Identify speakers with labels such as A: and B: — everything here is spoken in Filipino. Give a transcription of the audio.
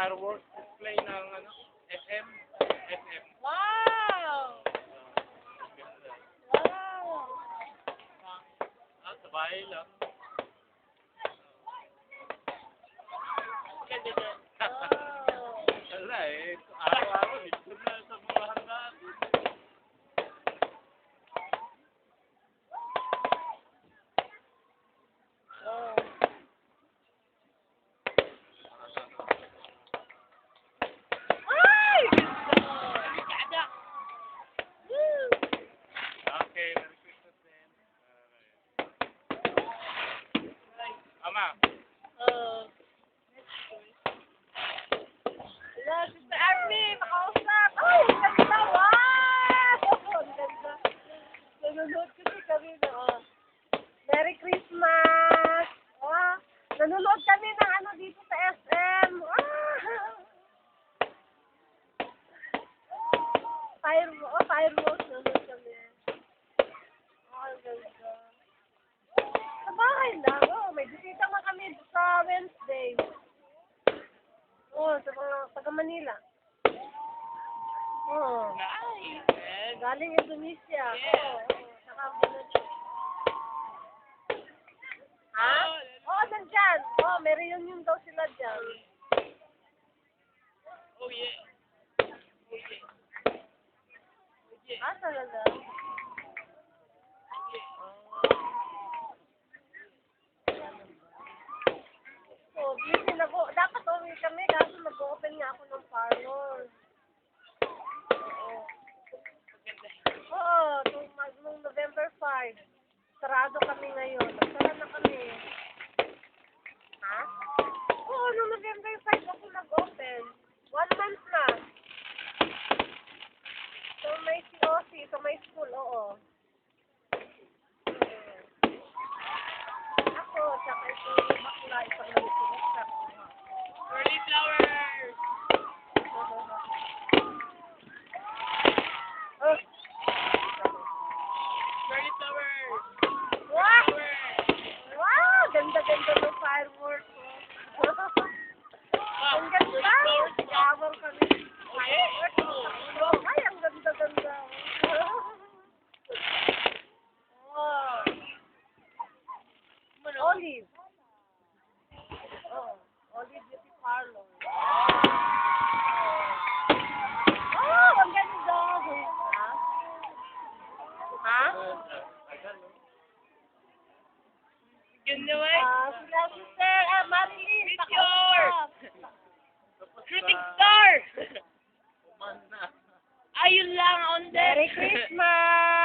A: fireworks display ng ano, SM. SM.
B: Wow! Wow!
A: Sa bahay lang.
B: Wow!
A: Wala eh. Araw-araw, dito na sa mga handaan.
B: Oh. Ay! Kada. Woo!
A: Okay, Merry Christmas din. Ama.
B: Hello, Sister Army! Makausap! Ay! Ang ganda! Wow! Ang ganda. Nanonood kasi kami na, Merry Christmas! Oh, nanonood kami ng ano dito sa SM. Fireworks nanonood kami. Ang ganda. Sa bahay lang. May bisita nga kami sa Wednesday. Sa mga taga Manila.
A: Nice.
B: Galing Indonesia. Saka ha? Nandyan. May reunion daw sila dyan.
A: Oh yeah.
B: Talaga? Busy na po. Dapat uwi kami kaso nag-open nga ako ng parlor. Nung November 5. Sarado kami ngayon. Nagsara na kami. Ha? Nung November 5 ako nag-open. 1 month na. So may COC, so may school, Ako, tsaka ito yung bakla, isang nagsinusak.
A: Early flowers. Early flowers.
B: Wow! Wow! Ganda-ganda ng fireworks. Ang ganda! Yawang kami. Fireworks. Ay, ang ganda-ganda. Wow! Olive. Olive Beauty Parlor. Ang ganda. Ha?
A: Ganda ba?
B: Sila Sister Marilyn.
A: Picture! Shooting star!
B: Ayun lang on the Merry Christmas!